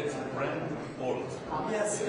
It's brand old. Yes.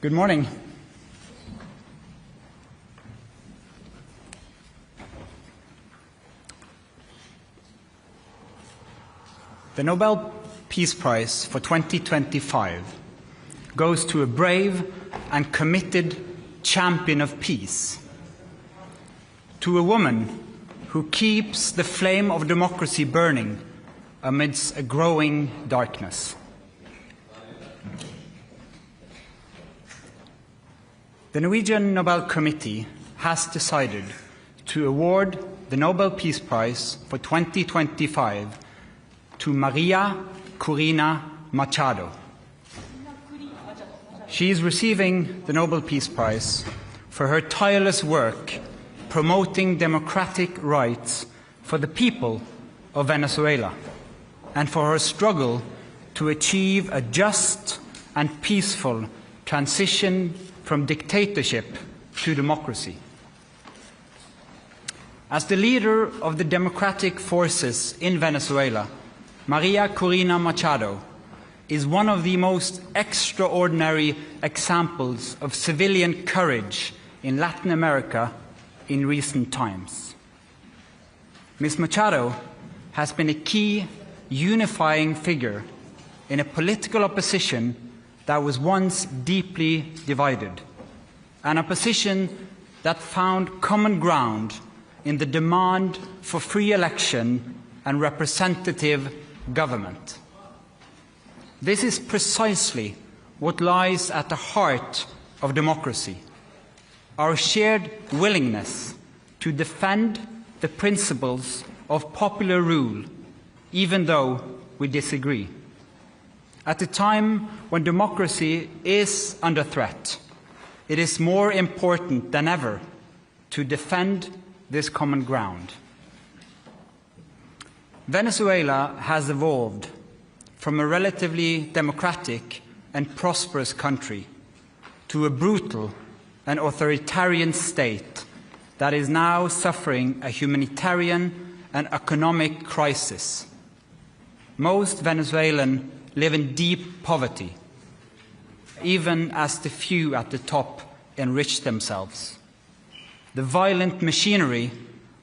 Good morning. The Nobel Peace Prize for 2025 goes to a brave and committed champion of peace, to a woman who keeps the flame of democracy burning amidst a growing darkness. The Norwegian Nobel Committee has decided to award the Nobel Peace Prize for 2025 to Maria Corina Machado. She is receiving the Nobel Peace Prize for her tireless work promoting democratic rights for the people of Venezuela and for her struggle to achieve a just and peaceful transition from dictatorship to democracy. As the leader of the democratic forces in Venezuela, Maria Corina Machado is one of the most extraordinary examples of civilian courage in Latin America in recent times. Ms. Machado has been a key unifying figure in a political opposition that was once deeply divided, an opposition that found common ground in the demand for free election and representative government. This is precisely what lies at the heart of democracy, our shared willingness to defend the principles of popular rule, even though we disagree. At a time when democracy is under threat, it is more important than ever to defend this common ground. Venezuela has evolved from a relatively democratic and prosperous country to a brutal and authoritarian state that is now suffering a humanitarian and economic crisis. Most Venezuelans live in deep poverty, even as the few at the top enrich themselves. The violent machinery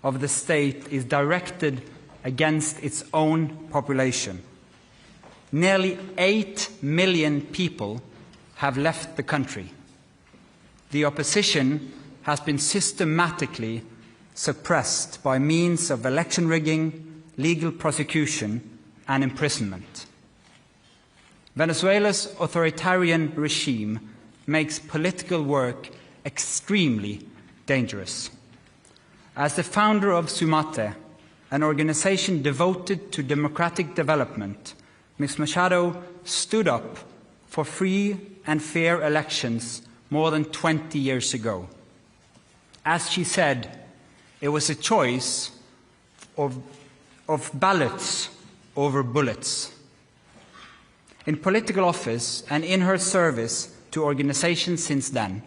of the state is directed against its own population. nearly 8 million people have left the country. The opposition has been systematically suppressed by means of election rigging, legal prosecution, and imprisonment. Venezuela's authoritarian regime makes political work extremely dangerous. As the founder of Sumate, an organization devoted to democratic development, Ms. Machado stood up for free and fair elections more than 20 years ago. As she said, it was a choice of ballots over bullets. In political office and in her service to organizations since then,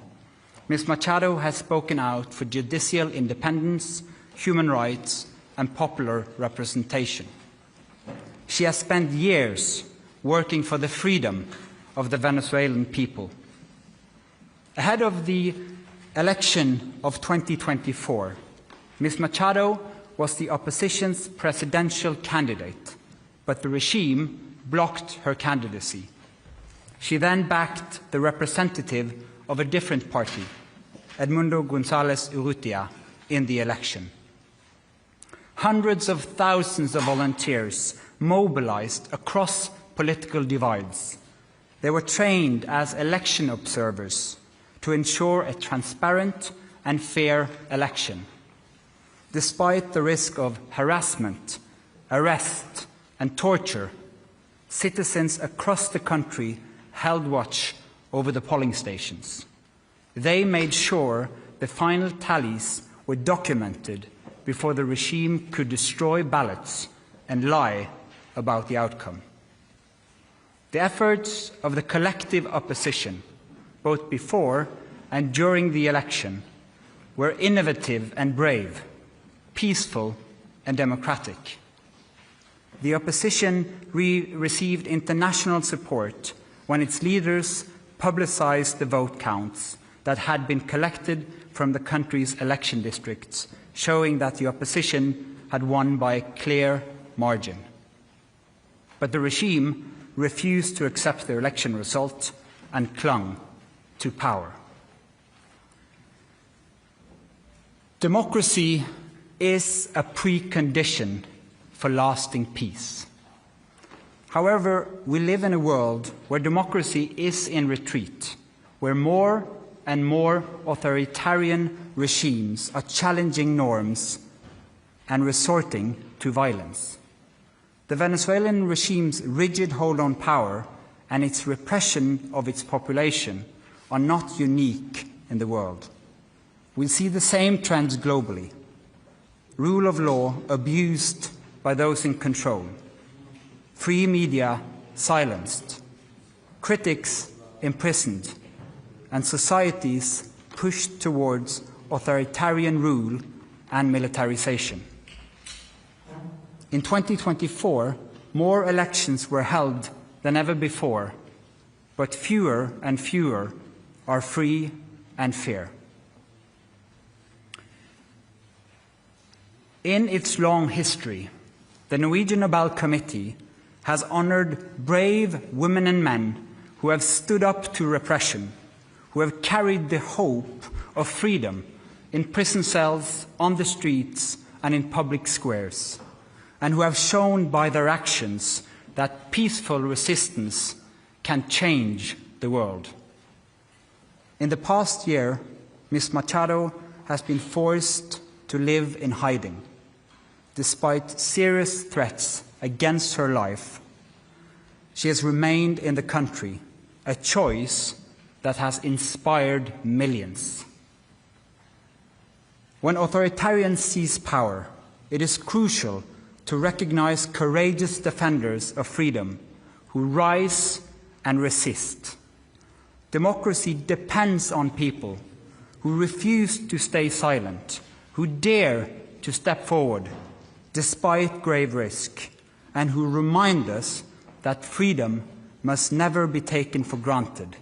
Ms. Machado has spoken out for judicial independence, human rights, and popular representation. She has spent years working for the freedom of the Venezuelan people. Ahead of the election of 2024, Ms. Machado was the opposition's presidential candidate, but the regime blocked her candidacy. She then backed the representative of a different party, Edmundo González Urrutia, in the election. Hundreds of thousands of volunteers mobilized across political divides. They were trained as election observers to ensure a transparent and fair election. Despite the risk of harassment, arrest, and torture, citizens across the country held watch over the polling stations. They made sure the final tallies were documented before the regime could destroy ballots and lie about the outcome. The efforts of the collective opposition, both before and during the election, were innovative and brave, peaceful and democratic. The opposition received international support when its leaders publicized the vote counts that had been collected from the country's election districts, showing that the opposition had won by a clear margin. But the regime refused to accept the election result and clung to power. Democracy is a precondition for lasting peace. However, we live in a world where democracy is in retreat, where more and more authoritarian regimes are challenging norms and resorting to violence. The Venezuelan regime's rigid hold on power and its repression of its population are not unique in the world. We see the same trends globally. Rule of law abused by those in control, free media silenced, critics imprisoned, and societies pushed towards authoritarian rule and militarization. In 2024, more elections were held than ever before, but fewer and fewer are free and fair. In its long history, the Norwegian Nobel Committee has honored brave women and men who have stood up to repression, who have carried the hope of freedom in prison cells, on the streets, and in public squares, and who have shown by their actions that peaceful resistance can change the world. In the past year, Ms. Machado has been forced to live in hiding. Despite serious threats against her life, she has remained in the country, a choice that has inspired millions. When authoritarians seize power, it is crucial to recognize courageous defenders of freedom who rise and resist. Democracy depends on people who refuse to stay silent, who dare to step forward despite grave risk, and who remind us that freedom must never be taken for granted,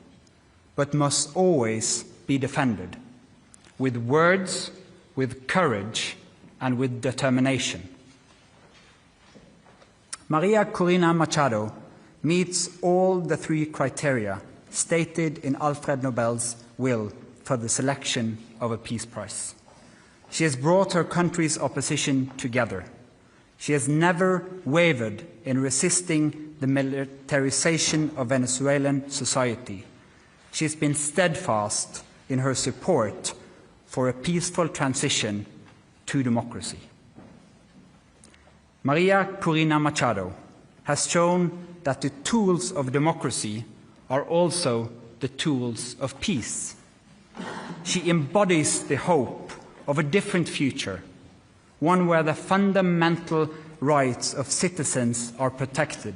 but must always be defended, with words, with courage, and with determination. Maria Corina Machado meets all the three criteria stated in Alfred Nobel's will for the selection of a Peace Prize. She has brought her country's opposition together. She has never wavered in resisting the militarization of Venezuelan society. She has been steadfast in her support for a peaceful transition to democracy. Maria Corina Machado has shown that the tools of democracy are also the tools of peace. She embodies the hope of a different future, one where the fundamental rights of citizens are protected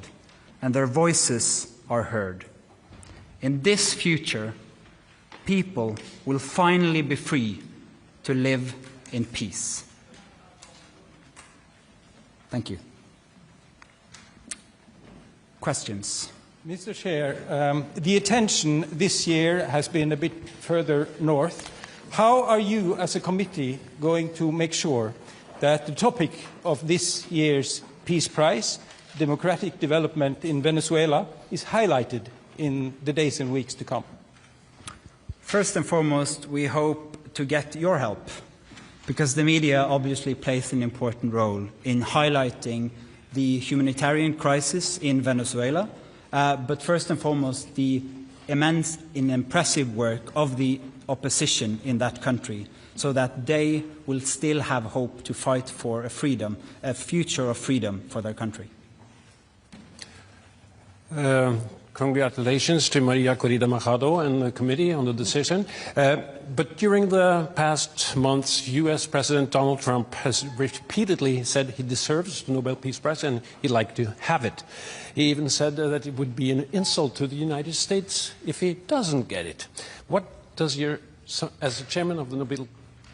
and their voices are heard. In this future, people will finally be free to live in peace. Thank you. Questions? Mr. Chair, the attention this year has been a bit further north. How are you, as a committee, going to make sure that the topic of this year's Peace Prize, democratic development in Venezuela, is highlighted in the days and weeks to come? First and foremost, we hope to get your help, because the media obviously plays an important role in highlighting the humanitarian crisis in Venezuela, but first and foremost, the immense and impressive work of the opposition in that country, so that they will still have hope to fight for a freedom, a future of freedom for their country. Congratulations to Maria Corina Machado and the committee on the decision. But during the past months, U.S. President Donald Trump has repeatedly said he deserves the Nobel Peace Prize and he'd like to have it. He even said that it would be an insult to the United States if he doesn't get it. What does as the chairman of the Nobel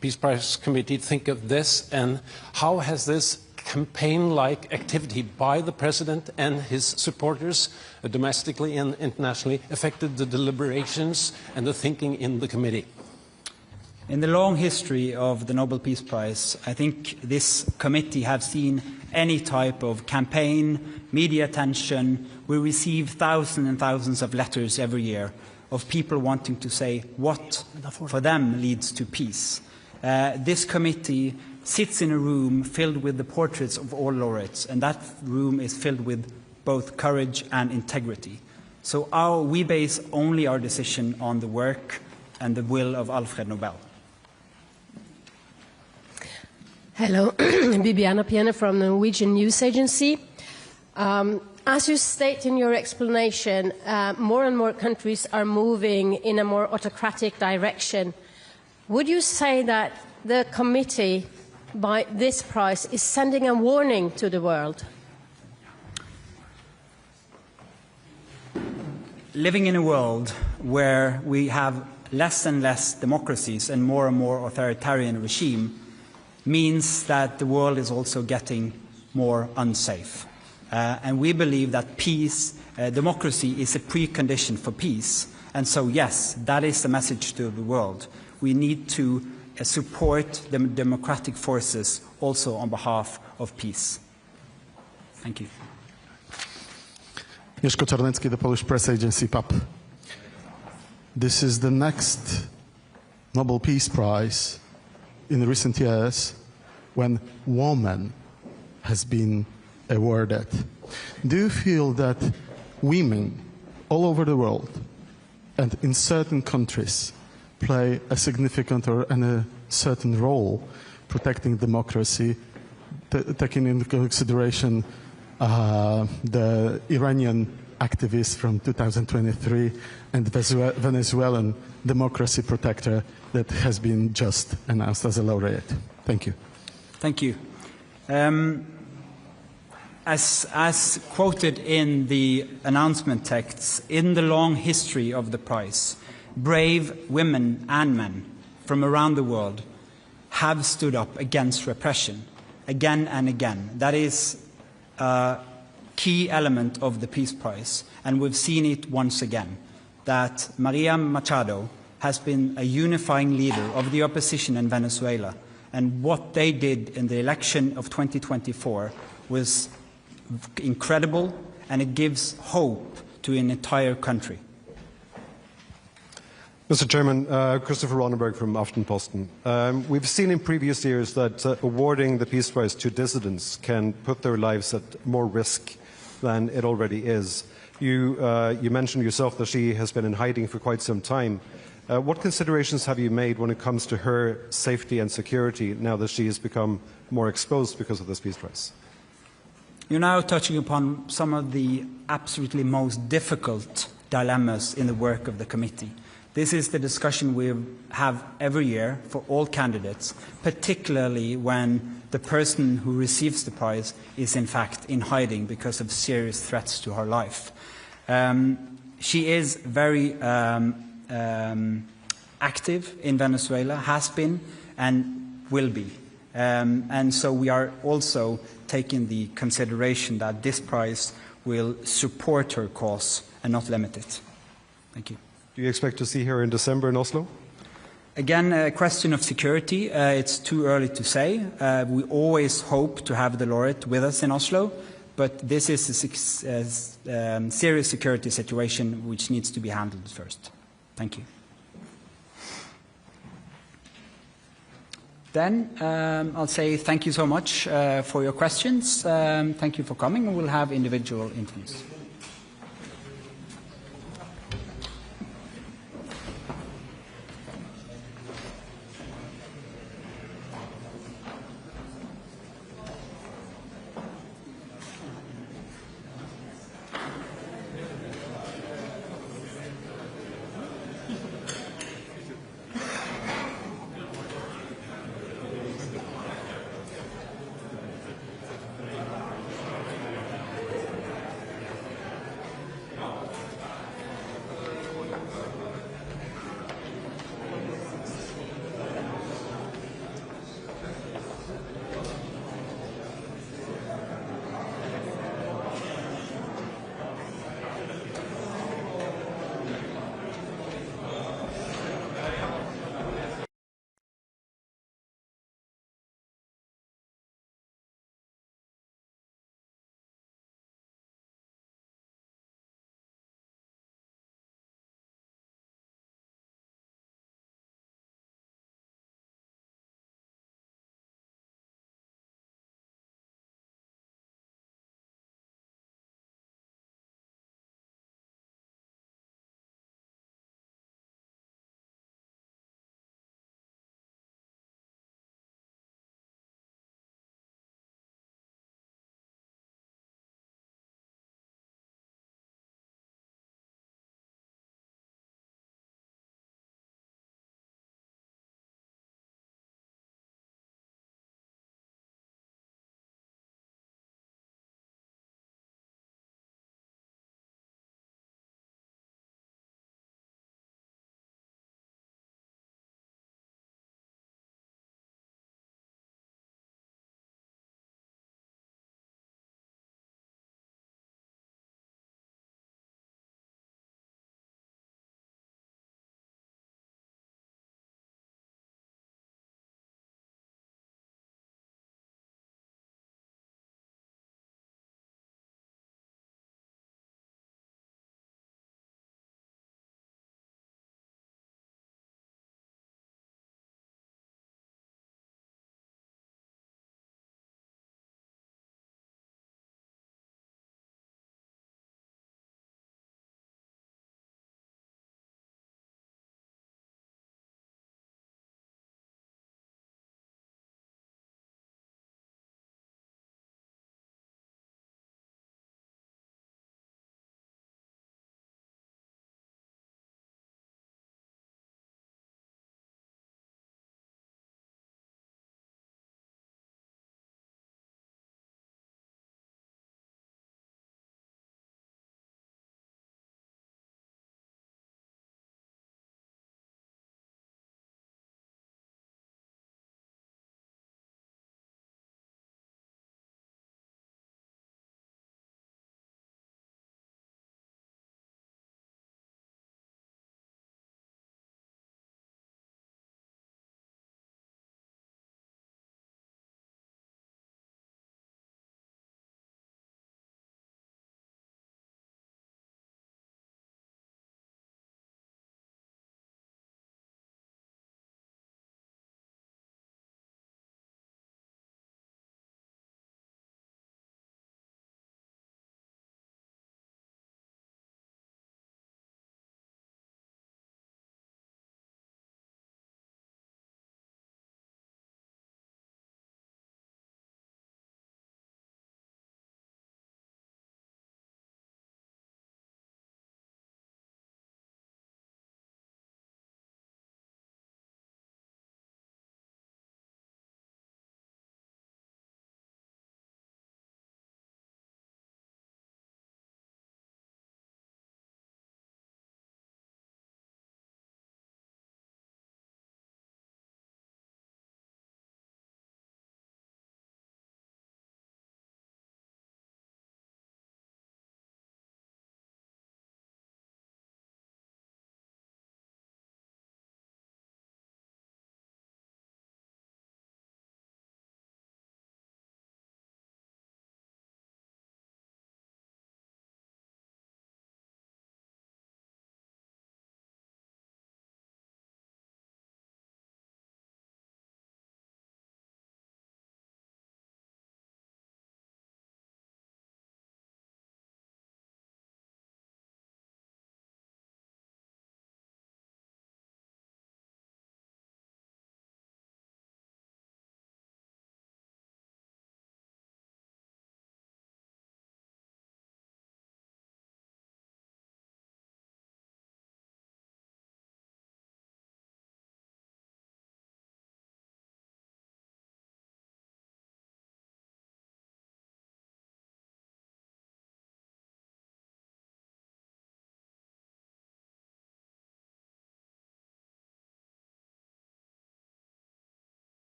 Peace Prize Committee, think of this, and how has this campaign-like activity by the President and his supporters, domestically and internationally, affected the deliberations and the thinking in the committee? In the long history of the Nobel Peace Prize, I think this committee has seen any type of campaign, media attention. We receive thousands and thousands of letters every year of people wanting to say what for them leads to peace. This committee sits in a room filled with the portraits of all laureates, and that room is filled with both courage and integrity. So we base only our decision on the work and the will of Alfred Nobel. Hello, Bibiana Piena from the Norwegian News Agency. As you state in your explanation, more and more countries are moving in a more autocratic direction. Would you say that the committee, by this prize, is sending a warning to the world? Living in a world where we have less and less democracies and more authoritarian regime means that the world is also getting more unsafe. And we believe that peace, democracy is a precondition for peace. And so, yes, that is the message to the world. We need to support the democratic forces also on behalf of peace. Thank you. Mieszko Czarnecki, the Polish press agency PAP. This is the next Nobel Peace Prize in recent years when woman has been awarded. Do you feel that women all over the world and in certain countries play a significant or a certain role protecting democracy, taking into consideration the Iranian activist from 2023 and the Venezuelan democracy protector that has been just announced as a laureate? Thank you. Thank you. As quoted in the announcement texts, in the long history of the prize, brave women and men from around the world have stood up against repression again and again. That is a key element of the Peace Prize, and we've seen it once again, that Maria Machado has been a unifying leader of the opposition in Venezuela, and what they did in the election of 2024 was incredible and it gives hope to an entire country. Mr. Chairman, Christopher Ronenberg from Aftenposten. We've seen in previous years that awarding the Peace Prize to dissidents can put their lives at more risk than it already is. You mentioned yourself that she has been in hiding for quite some time. What considerations have you made when it comes to her safety and security now that she has become more exposed because of this Peace Prize? You're now touching upon some of the absolutely most difficult dilemmas in the work of the committee. This is the discussion we have every year for all candidates, particularly when the person who receives the prize is in fact in hiding because of serious threats to her life. She is very active in Venezuela, has been and will be. And so we are also taking the consideration that this prize will support her cause and not limit it. Thank you. Do you expect to see her in December in Oslo? Again, a question of security. It's too early to say. We always hope to have the laureate with us in Oslo, but this is a serious security situation which needs to be handled first. Thank you. Then I'll say thank you so much for your questions. Thank you for coming, and we'll have individual interviews.